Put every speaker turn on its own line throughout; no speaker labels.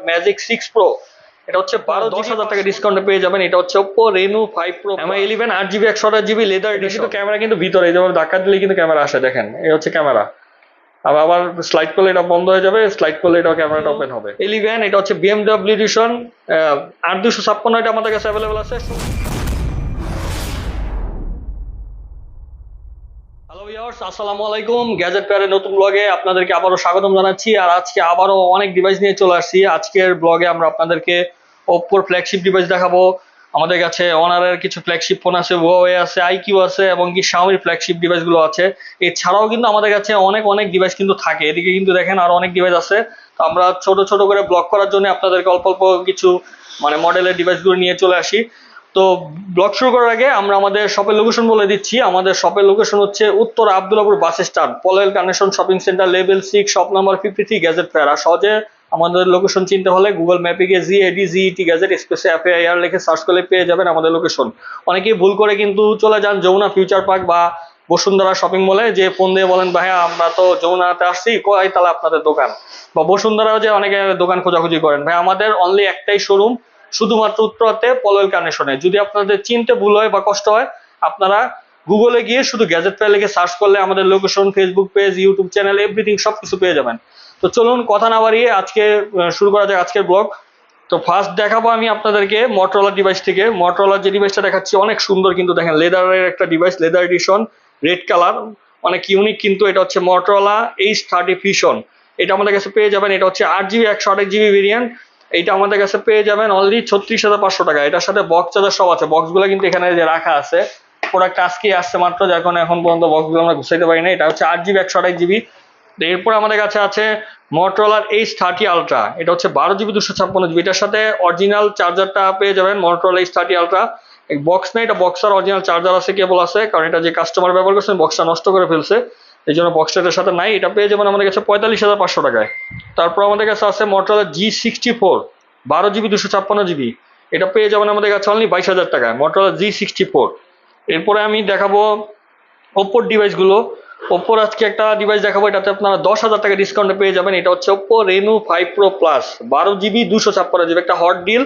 Magic 6 pro, এটা হচ্ছে 12-10,000 টাকা ডিসকাউন্টে পেয়ে যাবেন। এটা হচ্ছে Oppo Reno 5 Pro MI 11 8GB 128GB leather addition. কিন্তু ক্যামেরা কিন্তু ভিতরে, যেমন ধাক্কা দিলে কিন্তু ক্যামেরা আসে, দেখেন এই হচ্ছে ক্যামেরা। আবার স্লাইড করলে এটা বন্ধ হয়ে যাবে, স্লাইড করলে এটা ক্যামেরাটা ওপেন হবে। 11 এটা হচ্ছে BMW এডিশন 8256, এটা আমাদের কাছে অ্যাভেলেবল আছে। হ্যালো ভিউয়ার্স, আসসালামু আলাইকুম। গ্যাজেট পেয়ারের নতুন ব্লগে আপনাদেরকে আবারও স্বাগতম জানাচ্ছি। আর আজকে আবারও অনেক ডিভাইস নিয়ে চলে আসছি। আজকের ব্লগে আমরা আপনাদেরকে ওপ্পোর ফ্ল্যাগশিপ ডিভাইস দেখাবো। আমাদের কাছে অনারের কিছু ফ্ল্যাগশিপ ফোন আছে, হুয়াওয়ে আছে, আইকিউ আছে এবং কি শাওমির ফ্ল্যাগশিপ ডিভাইসগুলো আছে। এছাড়াও কিন্তু আমাদের কাছে অনেক অনেক ডিভাইস কিন্তু থাকে। এদিকে কিন্তু দেখেন আরো অনেক ডিভাইস আছে। তো আমরা ছোট ছোট করে ব্লগ করার জন্য আপনাদেরকে অল্প অল্প কিছু মডেলের ডিভাইসগুলো নিয়ে চলে আসি। তো ব্লগ শুরু করার আগে আমরা আমাদের শপের লোকেশন বলে দিচ্ছি। আমাদের শপের লোকেশন হচ্ছে উত্তর Abdullahpur bus stand, Polwel connection shopping centre, level 6, shop number 53, gadget fair. আর সহজে আমাদের লোকেশন চিনতে হলে গুগল ম্যাপে গিয়ে GADGET গ্যাজেট স্পেসে FAIR লিখে সার্চ করলে পেয়ে যাবেন আমাদের লোকেশন। অনেকেই ভুল করে কিন্তু চলে যান যমুনা ফিউচার পার্ক বা বসুন্ধরা শপিং মলে, যে ফোন দিয়ে বলেন ভাইয়া আমরা তো যমুনাতে আসছি, কয় তাহলে আপনাদের দোকান, বা বসুন্ধরাও যে অনেকে দোকান খোঁজাখুঁজি করেন। ভাই আমাদের অনলি একটাই শোরুম, শুধুমাত্র উত্তরাতে পলয়েল কানেকশনে। যদি আপনাদের চিনতে ভুল হয় বা কষ্ট হয়, আপনারা গুগলে গিয়ে শুধু গ্যাজেট ফেয়ার লিখে সার্চ করলে আমাদের location, Facebook page, YouTube channel, everything সবকিছু পেয়ে যাবেন। তো চলুন কথা না বাড়িয়ে আজকে শুরু করা যাক আজকের ব্লগ। তো ফার্স্ট দেখাবো আমি আপনাদেরকে মোটরোলা ডিভাইস থেকে। মোটরোলার যে ডিভাইসটা দেখাচ্ছি অনেক সুন্দর, কিন্তু দেখেন লেদারের একটা device, leather addition, red colour, অনেক ইউনিক। কিন্তু এটা হচ্ছে মোটরোলা H30 Fusion। এটা আমাদের কাছে পেয়ে যাবেন। এটা হচ্ছে 8GB 128GB ভেরিয়েন্ট। এইটা আমাদের কাছে পেয়ে যাবেন অনলি 36,500 টাকা। এটার সাথে বক্স চার্জার সব আছে। বক্সগুলো কিন্তু এখানে যে রাখা আছে, প্রোডাক্ট আজকে আসছে মাত্র, যার কারণে এখন পর্যন্ত বক্সগুলো আমরা গুছাইতে পারি না। এটা হচ্ছে 8GB 128GB। এরপর আমাদের কাছে আছে মোটরোলার H30 Ultra। এটা হচ্ছে 12GB 256GB। এটার সাথে অরিজিনাল চার্জারটা পেয়ে যাবেন। মোটরোলা H30 Ultra বক্স নেই, এটা বক্সার অরিজিনাল চার্জার আছে, কেবল আছে, কারণ এটা যে কাস্টমার ব্যবহার করছেন বক্সটা নষ্ট করে ফেলছে, এই জন্য বক্সটা এটার সাথে নাই। এটা পেয়ে যাবেন আমাদের কাছে 45,500 টাকায়। তারপর আমাদের কাছে আছে মোটরোলা G64 12GB 256GB। এটা পেয়ে যাবেন আমাদের কাছে অনলি 22,000 টাকায়, মোটরোলা G64। এরপরে আমি দেখাবো ওপ্পোর ডিভাইসগুলো। ওপ্পোর আজকে একটা ডিভাইস দেখাবো, এটাতে আপনারা 10,000 টাকা ডিসকাউন্টে পেয়ে যাবেন। এটা হচ্ছে Oppo Reno 5 Pro Plus 12GB 256GB, একটা হট ডিল।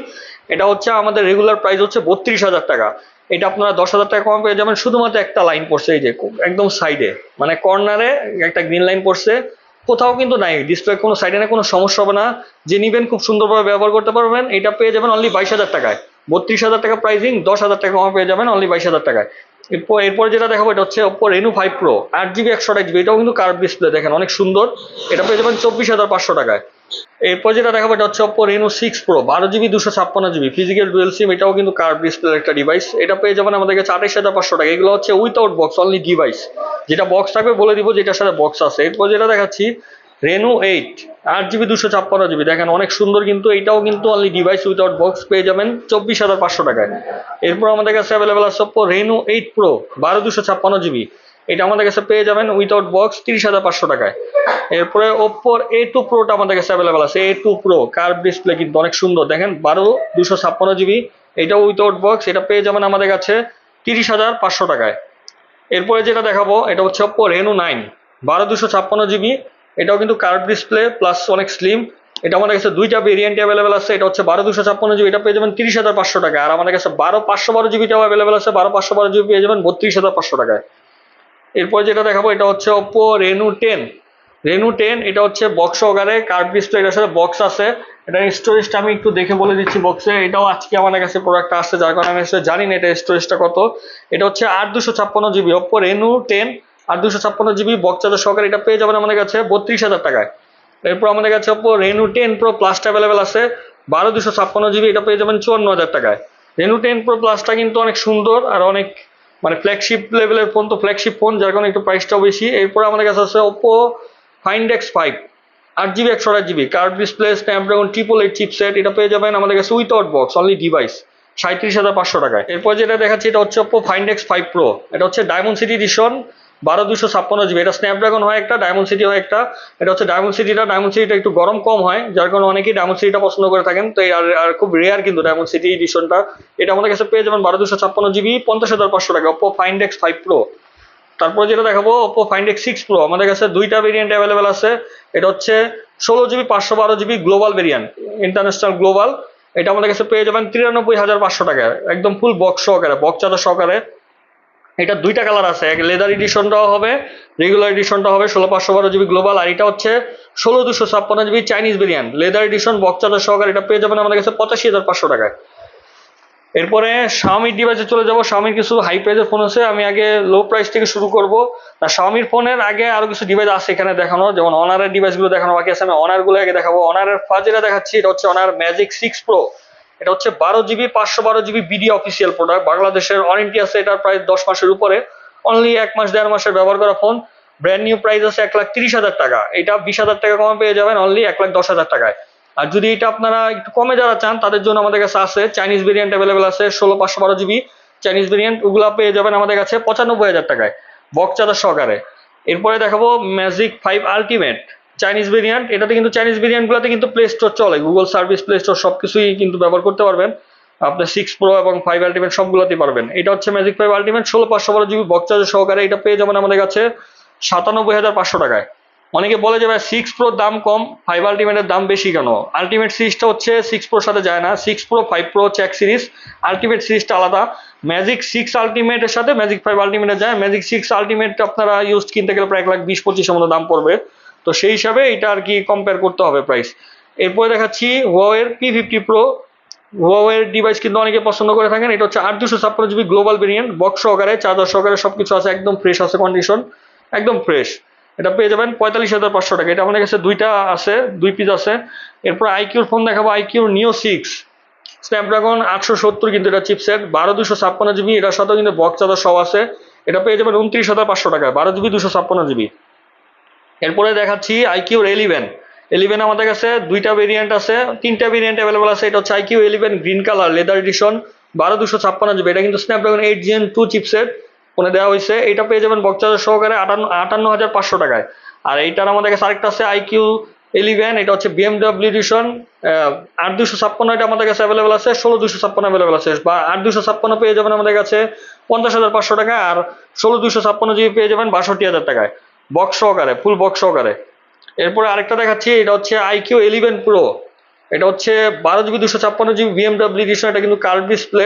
এটা হচ্ছে আমাদের রেগুলার প্রাইস হচ্ছে 32,000 টাকা। এটা আপনারা 10,000 টাকা কম পেয়ে যাবেন। শুধুমাত্র একটা লাইন পড়ছে, এই যে একদম সাইডে, মানে কর্নারে একটা গ্রিন লাইন পড়ছে, কোথাও কিন্তু নাই, ডিসপ্লে কোনো সাইডে না, কোনো সমস্যা হবে না। যে নিবেন খুব সুন্দরভাবে ব্যবহার করতে পারবেন। এটা পেয়ে যাবেন অনলি 22,000 টাকায়। 32,000 টাকা প্রাইসিং, 10,000 টাকা কম পেয়ে যাবেন অনলি 22,000 টাকায়। এরপর যেটা দেখাবো এটা হচ্ছে Oppo Reno 5 Pro 8GB 128GB। এটাও কিন্তু কার্ভ ডিসপ্লে, দেখেন অনেক সুন্দর। এটা পেয়ে যাবেন 24,500 টাকায়। এরপর যেটা দেখাবো এটা হচ্ছে Oppo Reno 6 Pro 12GB 256GB physical dual SIM. এটাও কিন্তু কার্ভ ডিসপ্লে একটা ডিভাইস। এটা পেয়ে যাবেন আমাদের কাছে 28,500 টাকা। এগুলো হচ্ছে উইথাউট বক্স অনলি ডিভাইস। যেটা বক্স থাকবে বলে দিব যেটার সাথে বক্স আছে। এরপর যেটা দেখাচ্ছি Reno 8 8GB 256GB, দেখেন অনেক সুন্দর, কিন্তু এটাও কিন্তু অনলি ডিভাইস উইথাউট বক্স, পেয়ে যাবেন 24,500 টাকায়। এরপর আমাদের কাছে অ্যাভেলেবেল আছে Oppo Reno 8 Pro 12/256GB। এটা আমাদের কাছে পেয়ে যাবেন উইথাউট বক্স 30,500 টাকায়। এরপরে Oppo A2 Proটা আমাদের কাছে অ্যাভেলেবেল আছে। A2 Pro কার্ভ ডিসপ্লে, কিন্তু অনেক সুন্দর, দেখেন 12/256GB। এটাও উইথাউট বক্স। এটা পেয়ে যাবেন আমাদের কাছে 30,500 টাকায়। এরপরে যেটা দেখাবো এটা হচ্ছে Oppo Reno 9 12/256GB। এটাও কিন্তু কার্ভ ডিসপ্লে প্লাস অনেক স্লিম। এটা আমাদের কাছে দুইটা ভেরিয়েন্ট অ্যাভেলেবেল আছে। এটা হচ্ছে 12/256GB, এটা পেয়ে যাবেন 30,500 টাকা। আর আমাদের কাছে 512GBটাও অ্যাভেলেবেল আছে। 12/512GB পেয়ে যাবেন 32,500 টাকায়। এরপর যেটা দেখাবো এটা হচ্ছে Oppo Reno 10 Reno 10। এটা হচ্ছে বক্স সহকারে কার্ভ ডিসপ্লে, এটার সাথে বক্স আছে। এটা স্টোরেজটা আমি একটু দেখে বলে দিচ্ছি। বক্সে এটাও আজকে আমাদের কাছে প্রোডাক্টটা আসছে, যার কারণে আমি আসলে জানি না এটা স্টোরেজটা কত। এটা হচ্ছে 8/256GB Oppo Reno 10 8/256GB box charger সহকারে। এটা পেয়ে যাবেন আমাদের কাছে 32,000 টাকায়। এরপর আমাদের কাছে Oppo Reno 10 Pro Plusটা অ্যাভেলেবেল আছে 12/256GB। এটা পেয়ে যাবেন 54,000 টাকায়। Reno 10 Pro Plusটা কিন্তু অনেক সুন্দর আর অনেক ফ্ল্যাগশিপ লেভেলের ফোন, তো ফ্ল্যাগশিপ ফোন, যার কারণে একটু প্রাইসটাও বেশি। এরপর আমাদের কাছে আছে Oppo Find X5 8GB 128GB curve display, Snapdragon 888 chipset. এটা পেয়ে যাবেন আমাদের কাছে উইথাউট বক্স অনলি ডিভাইস 37,500 টাকায়। এরপর যেটা দেখাচ্ছি এটা হচ্ছে Oppo Find X5 Pro। এটা হচ্ছে ডায়মন্ড সিটি এডিশন 12/256GB। এটা স্ন্যাপড্রাগন হয় একটা, ডায়মন্ড সিটি হয় একটা। এটা হচ্ছে ডায়মন্ড সিটিটা একটু গরম কম হয়, যার কারণে অনেকেই ডায়মন্ড সিটিটা পছন্দ করে থাকেন। তো আর খুব রেয়ার কিন্তু ডায়মন্ড সিটি এডিশনটা। এটা আমাদের কাছে পেয়ে যাবেন 12/256GB 50,500 টাকা Oppo Find X5 Pro। তারপরে যেটা দেখাবো Oppo Find X6 Pro। আমাদের কাছে দুইটা ভেরিয়েন্ট অ্যাভেলেবেল আছে। এটা হচ্ছে 16 GB 512 GB global variant, international global. এটা আমাদের কাছে পেয়ে যাবেন 93,500 টাকায়, একদম ফুল বক্স সহকারে, বক্স চাদর সহকারে। এটা দুইটা কালার আছে, এক লেদার এডিশনটাও হবে, রেগুলার এডিশনটা হবে 16/512 GB গ্লোবাল, আর এটা হচ্ছে 16/256 GB Chinese variant leather addition box চাদর সহকারে। এটা পেয়ে যাবেন আমাদের কাছে 85,500 টাকায়। এরপরে শাওমির ডিভাইসে চলে যাব। শাওমির কিছু হাই প্রাইসের ফোন আছে, আমি আগে লো প্রাইস থেকে শুরু করব। আর শাওমির ফোনের আগে আরো কিছু ডিভাইস আছে এখানে দেখানো, যেমন অনারের ডিভাইসগুলো দেখানো বাকি আছে, আমি অনারগুলো আগে দেখাবো। অনারের ফার্স্ট যেটা দেখাচ্ছি এটা হচ্ছে অনার ম্যাজিক 6 প্রো। এটা হচ্ছে 12 GB 512 GB BD official product, বাংলাদেশের ওয়ারেন্টি আছে এটার প্রায় 10 মাসের উপরে, অনলি 1 মাস 1.5 মাসের ব্যবহার করা ফোন। ব্র্যান্ড নিউ প্রাইস আছে 1,30,000 টাকা, এটা 20,000 টাকা কমে পেয়ে যাবেন অনলি 1,10,000 টাকায়। আর যদি এটা আপনারা একটু কমে যারা চান তাদের জন্য আমাদের কাছে আছে চাইনিজ ভেরিয়েন্ট অ্যাভেলেবেল আছে 16/512 GB চাইনিজ ভেরিয়েন্ট, ওগুলা পেয়ে যাবেন আমাদের কাছে 95,000 টাকায় বক্স চার্জার সহকারে। এরপরে দেখাবো ম্যাজিক 5 আলটিমেট চাইনিজ ভেরিয়েন্ট। এটাতে কিন্তু চাইনিজ ভেরিয়েন্টগুলোতে কিন্তু প্লে স্টোর চলে, গুগল সার্ভিস, প্লে স্টোর সবকিছুই কিন্তু ব্যবহার করতে পারবেন। আপনি 6 প্রো এবং 5 আলটিমেট সবগুলোতেই পারবেন। এটা হচ্ছে magic 5 ultimate 16/512 GB box charger সহকারে, এটা পেয়ে যাবেন আমাদের কাছে 97,500 টাকায়। অনেকে বলে যে ভাই 6 প্রোর দাম কম, 5 আলটিমেটের দাম বেশি কেন? আলটিমেট সিরিজটা হচ্ছে 6 প্রোর সাথে যায় না, 6 প্রো 5 প্রো হচ্ছে এক সিরিজ, আলটিমেট সিরিজটা আলাদা। ম্যাজিক 6 আলটিমেটের সাথে ম্যাজিক 5 আলটিমেটের যায়। ম্যাজিক 6 আলটিমেট আপনারা ইউজ কিনতে গেলে প্রায় 1,20-25 মতো দাম পড়বে, তো সেই হিসাবে এটা আর কি কম্পেয়ার করতে হবে প্রাইস। এরপরে দেখাচ্ছি হুয়াওয়ের P50 প্রো। হুয়াওয়ের ডিভাইস কিন্তু অনেকে পছন্দ করে থাকেন। এটা হচ্ছে 8/256 GB গ্লোবাল ভেরিয়েন্ট বক্স সহকারে, চার্জার সহকারে, সবকিছু আছে, একদম ফ্রেশ আছে কন্ডিশন, একদম ফ্রেশ। এটা পেয়ে যাবেন 45,500 টাকা। এটা আমাদের কাছে দুইটা আছে, 2 পিস আছে। এরপর আইকিউর ফোন দেখাবো, আইকিউর নিও 6 স্ন্যাপড্রাগন 870 কিন্তু এটা চিপসেট, 12/256 GB, এটার সাথে কিন্তু বক্স চার্জার সব আছে। এটা পেয়ে যাবেন 29,500 টাকায়, 12 GB 256 GB। এরপরে দেখাচ্ছি আইকিউর 11 আমাদের কাছে দুইটা ভেরিয়েন্ট আছে, তিনটা ভেরিয়েন্ট অ্যাভেলেবল আছে। এটা হচ্ছে iQOO 11 green colour leather edition 12/256 GB, এটা কিন্তু স্ন্যাপড্রাগন 8 Gen 2 চিপসেট ফোনে দেওয়া হয়েছে। এটা পেয়ে যাবেন বক্স চার্জার সহকারে 58,500 টাকায়। আর এইটার আমাদের কাছে আরেকটা আছে আইকিউ 11, এটা হচ্ছে BMW এডিশন 8/256, এটা আমাদের কাছে অ্যাভেলেবল আছে, 16/256 অ্যাভেলেবল আছে, বা 8/256 পেয়ে যাবেন আমাদের কাছে 50,500 টাকা, আর 16/256 GB পেয়ে যাবেন 62,000 টাকায় বক্স সহকারে, ফুল বক্স সহকারে। এরপরে আরেকটা দেখাচ্ছি, এটা হচ্ছে আইকিউ 11 প্রো। এটা হচ্ছে 12 GB 256 GB BMW এডিশন, এটা কিন্তু কার্ভ ডিসপ্লে।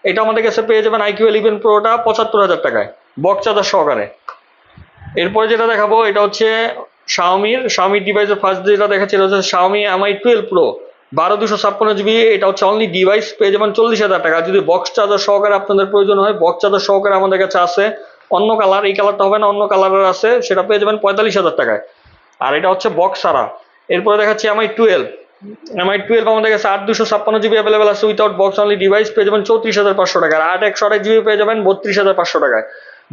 এটা আমাদের কাছে পেয়ে যাবেন আইকিউ 11 প্রোটা 75,000 টাকায় বক্স চার্জার সহকারে। এরপরে যেটা দেখাবো এটা হচ্ছে শাওমির ডিভাইসের ফার্স্ট যেটা দেখাচ্ছি এটা হচ্ছে শাওমি Mi 12 প্রো 12/256 GB, এটা হচ্ছে অনলি ডিভাইস পেয়ে যাবেন 40,000 টাকা। যদি বক্স চার্জার সহকারে আপনাদের প্রয়োজন হয়, বক্স চার্জার সহকারে আমাদের কাছে আছে অন্য কালার, এই কালারটা হবে না, অন্য কালারের আছে, সেটা পেয়ে যাবেন 45,000 টাকায়। আর এটা হচ্ছে বক্স ছাড়া। এরপরে দেখাচ্ছি Mi 12 আমাদের কাছে 8/256 GB অ্যাভেলেবেল আছে উইথাউট বক্স, অনলি ডিভাইস পেয়ে যাবেন 34,500 টাকা। আর 8/128 GB পেয়ে যাবেন 32,500 টাকায়।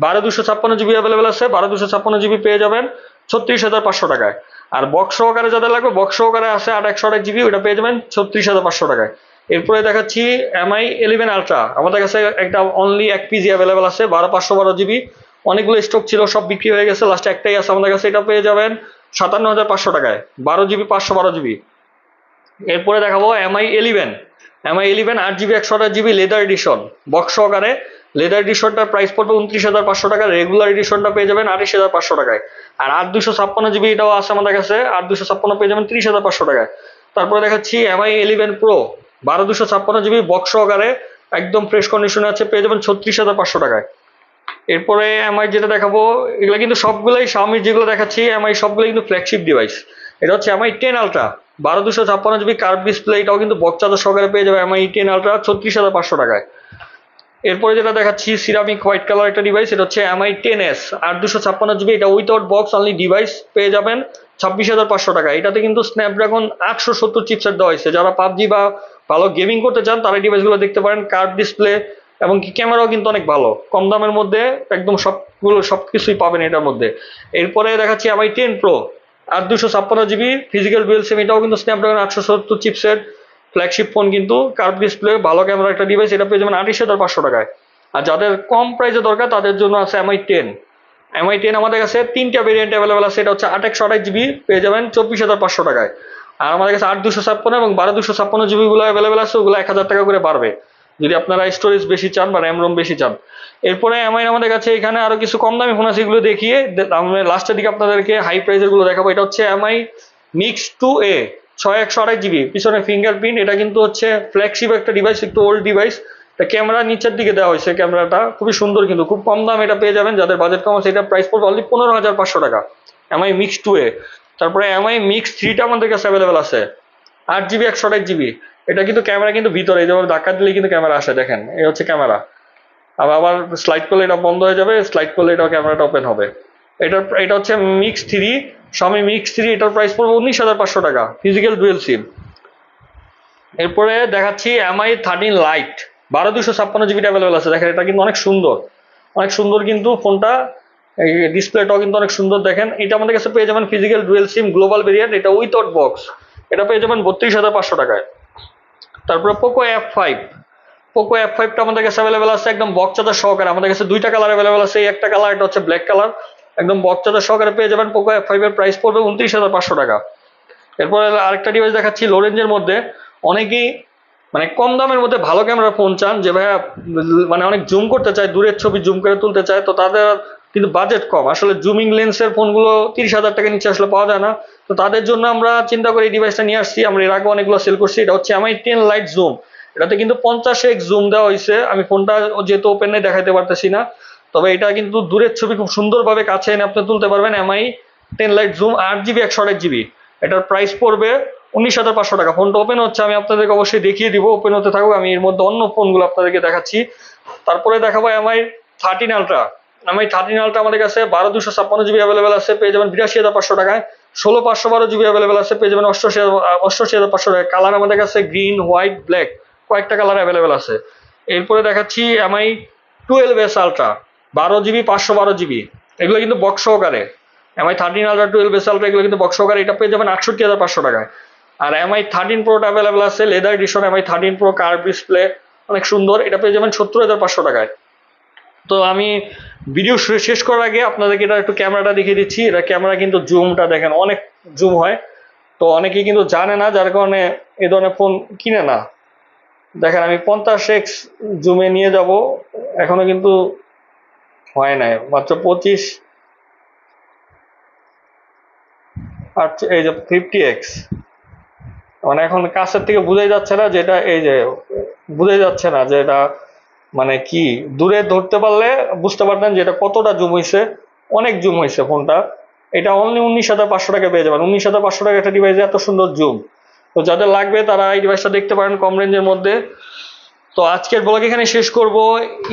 12/256 GB অ্যাভেলেবেল আছে, 12/256 GB পেয়ে যাবেন 36,500 টাকায়। আর বক্স সহকারে যাদের লাগবে, বক্স সহকারে আছে 8/128 GB, ওটা পেয়ে যাবেন 36,500 টাকায়। এরপরে দেখাচ্ছি Mi 11 আলট্রা, আমাদের কাছে একটা অনলি 1 পিস অ্যাভেলেবেল আছে 12/512 GB, অনেকগুলো স্টক ছিল, সব বিক্রি হয়ে গেছে, লাস্টে একটাই আছে আমাদের কাছে, এটা পেয়ে যাবেন 57,500 টাকায়, 12 GB 512 GB। এরপরে দেখাবো Mi 11 8 GB 128 GB leather addition box সহকারে। লেদার এডিশনটার প্রাইস পড়বে 29,500 টাকা, রেগুলার এডিশনটা পেয়ে যাবেন 28,500 টাকায়। আর 8/256 GB এটাও আছে আমাদের কাছে, 8/256 পেয়ে যাবেন 30,500 টাকায়। তারপরে দেখাচ্ছি Mi 11 প্রো 12/256 GB বক্স সহকারে, একদম ফ্রেশ কন্ডিশনে আছে, পেয়ে যাবেন 36,500 টাকায়। এরপরে Mi যেটা দেখাবো, এগুলো কিন্তু সবগুলোই Xiaomi যেগুলো দেখাচ্ছি Mi সবগুলোই কিন্তু ফ্ল্যাগশিপ ডিভাইস। এটা হচ্ছে Mi 10 ultra 12/256 GB curve display, এটাও কিন্তু বক্স চার্জার সহকারে পেয়ে যাবে Mi 10 আলট্রা 36,500 টাকায়। এরপরে যেটা দেখাচ্ছি সিরামিক হোয়াইট কালার একটা ডিভাইস, এটা হচ্ছে Mi 10s 8/256 GB, এটা উইথাউট বক্স অনলি ডিভাইস পেয়ে যাবেন 26,500 টাকা। এটাতে কিন্তু স্ন্যাপড্রাগন 870 চিপসেট দেওয়া হয়েছে, যারা পাবজি বা ভালো গেমিং করতে চান তারা এই ডিভাইসগুলো দেখতে পারেন। কার্ভ ডিসপ্লে এবং কি ক্যামেরাও কিন্তু অনেক ভালো, কম দামের মধ্যে একদম সবকিছুই পাবেন এটার মধ্যে। এরপরে দেখাচ্ছি Mi 10 pro 8/256 GB physical dual SIM, এটাও কিন্তু স্ন্যাপড্রাগন 870 চিপসেট, ফ্ল্যাগশিপ ফোন কিন্তু, কার্ভ ডিসপ্লে, ভালো ক্যামেরা একটা ডিভাইস, এটা পেয়ে যাবেন 28,500 টাকায়। আর যাদের কম প্রাইসে দরকার তাদের জন্য আছে Mi 10 আমাদের কাছে তিনটা ভেরিয়েন্ট অ্যাভেলেবেল আছে। এটা হচ্ছে 8/128 GB পেয়ে যাবেন 24,500 টাকায়। আর আমাদের কাছে 8/256 এবং 12/256 GB গুলো অ্যাভেলেবেল আছে, ওগুলো 1,000 টাকা করে বাড়বে যদি আপনারা স্টোরেজ বেশি চান বা র্যাম রোম বেশি চান। এরপরে আমাদের কাছে এখানে আরো কিছু কম দামি ফোন আছে, এগুলো দেখিয়ে আমি লাস্টের দিকে আপনাদেরকে হাই প্রাইসের গুলো দেখাবো। এটা হচ্ছে Mi মিক্স 2A 6128 জিবি, পিছনে ফিঙ্গারপ্রিন্ট। এটা কিন্তু হচ্ছে ফ্ল্যাগশিপ একটা ডিভাইস, একটু ওল্ড ডিভাইস। ক্যামেরা নিচের দিকে দেওয়া হয়েছে, ক্যামেরাটা খুবই সুন্দর, কিন্তু খুব কম দাম এটা পেয়ে যাবেন যাদের বাজেট কম আছে। এটা প্রাইস পড়বে অনলি 15,500 টাকা, এমআই মিক্স 2A। তারপরে এমআই মিক্স 3টা আমাদের কাছে অ্যাভেলেবেল আছে, 8 জিবি 128 জিবি। এটা কিন্তু ক্যামেরা কিন্তু ভিতরে, যেমন ধাক্কা দিলে কিন্তু ক্যামেরা আসে, দেখেন এই হচ্ছে ক্যামেরা। আবার স্লাইড করলে এটা বন্ধ হয়ে যাবে, স্লাইড করলে এটা ক্যামেরাটা ওপেন হবে। এটা হচ্ছে মিক্স 3, Xiaomi মিক্স 3। এটার প্রাইস পড়বে 19,500 টাকা, ফিজিক্যাল ডুয়েল সিম। এরপরে দেখাচ্ছি এমআই 13 লাইট, 12 256 জিবি অ্যাভেলেবেল আছে। দেখেন এটা কিন্তু অনেক সুন্দর, অনেক সুন্দর কিন্তু ফোনটা, এই ডিসপ্লেটাও কিন্তু অনেক সুন্দর। দেখেন এটা আমাদের কাছে পেয়ে যাবেন ফিজিক্যাল ডুয়েল সিম গ্লোবাল ভেরিয়েন্ট, এটা উইথআউট বক্স। এটা পেয়ে যাবেন 32,500 টাকায়। তারপরে পোকো F5টা আমাদের কাছে অ্যাভেলেবেল আছে একদম বক্স চার্জার সহকারে। আমাদের কাছে দুইটা কালার অ্যাভেলেবেল আছে, একটা কালার, এটা হচ্ছে ব্ল্যাক কালার, একদম বক্স চার্জার সহকারে পেয়ে যাবেন। পোকো F5 এর প্রাইস পড়বে 29,500 টাকা। এরপরে আরেকটা ডিভাইস দেখাচ্ছি লো রেঞ্জের মধ্যে। অনেকেই মানে কম দামের মধ্যে ভালো ক্যামেরা ফোন চান, যে ভাইয়া মানে অনেক জুম করতে চায়, দূরের ছবি জুম করে তুলতে চায়, তো তাদের কিন্তু বাজেট কম, আসলে জুমিং লেন্সের ফোনগুলো 30,000 টাকা নিচে আসলে পাওয়া যায় না। তো তাদের জন্য আমরা চিন্তা করে এই ডিভাইসটা নিয়ে আসছি। আমরা এর আগে অনেকগুলো সেল করছি। এটা হচ্ছে এমআই 10 লাইট জুম, এটাতে কিন্তু 50x জুম দেওয়া হয়েছে। আমি ফোনটা যেহেতু ওপেন নেই দেখাতে পারতেছি না, তবে এটা কিন্তু দূরের ছবি খুব সুন্দরভাবে কাছে এনে আপনি তুলতে পারবেন। MI 10 light zoom, 8 GB 128 GB. এটার প্রাইস পড়বে 19,500 টাকা। ফোনটা ওপেন হচ্ছে, আমি আপনাদেরকে অবশ্যই দেখিয়ে দিব, ওপেন হতে থাকুক। আমি এর মধ্যে অন্য ফোনগুলো আপনাদেরকে দেখাচ্ছি। তারপরে দেখাবো এমআই 13 আলট্রা। এমআই 13 আলট্রা আমাদের কাছে 12 256 জিবি অ্যাভেলেবেল আছে, পেয়ে যাবেন 82,500 টাকায়। 16 512 জিবি অ্যাভেলেবেল আছে, পেয়ে যাবেন 88,500 টাকায়। কালার আমাদের কাছে গ্রিন, হোয়াইট, ব্ল্যাক, কয়েকটা কালার অ্যাভেলেবেল আছে। এরপরে দেখাচ্ছি MI 12s ultra, 12 GB 512 GB. এগুলো কিন্তু বক্স সহকারে। এমআই 13 আলট্রা 12s আলট্রা এগুলো কিন্তু বক্স সহকারে, এটা পেয়ে যাবেন 68,500 টাকায়। আর এমআই 13 প্রোটা অ্যাভেলেবেল আছে leather addition, MI 13 pro curve display, অনেক সুন্দর, এটা পেয়ে যাবেন 70,500 টাকায়। তো আমি ভিডিও শেষ করার আগে আপনাদেরকে এটা একটু ক্যামেরাটা দেখিয়ে দিচ্ছি। এটা ক্যামেরা কিন্তু জুমটা দেখেন, অনেক জুম হয়, তো অনেকেই কিন্তু জানে না, যার কারণে এই ধরনের ফোন কিনে না। দেখেন আমি 50x জুমে নিয়ে যাব, এখনো কিন্তু হয় নাই, মাত্র 25। আর এই যে 50x, মানে এখন কাছের থেকে বোঝাই যাচ্ছে না যে এটা, এই যে বোঝাই যাচ্ছে না যে এটা মানে কি, দূরে ধরতে পারলে বুঝতে পারতেন যে এটা কতটা জুম হয়েছে, অনেক জুম হয়েছে ফোনটা। এটা অনলি 19,500 টাকা পেয়ে যাবেন। 19,500 টাকা একটা ডিভাইসে এত সুন্দর জুম। তো যাদের লাগবে তারা এই ডিভাইসটা দেখতে পারেন কম রেঞ্জের মধ্যে। তো আজকের ব্লগ এখানে শেষ করব।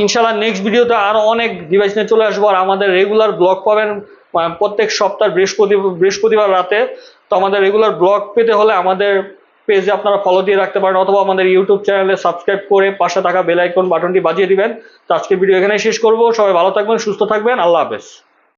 ইনশাল্লাহ নেক্সট ভিডিওতে আরো অনেক ডিভাইস নিয়ে চলে আসবো। আর আমাদের রেগুলার ব্লগ পাবেন প্রত্যেক সপ্তাহ বৃহস্পতিবার রাতে। তো আমাদের রেগুলার ব্লগ পেতে হলে আমাদের পেজে আপনারা ফলো দিয়ে রাখতে পারেন, অথবা আমাদের ইউটিউব চ্যানেলে সাবস্ক্রাইব করে পাশে থাকা বেল আইকন বাটনটি বাজিয়ে দিবেন। তো আজকের ভিডিও এখানে শেষ করব। সবাই ভালো থাকবেন, সুস্থ থাকবেন, আল্লাহ হাফেজ।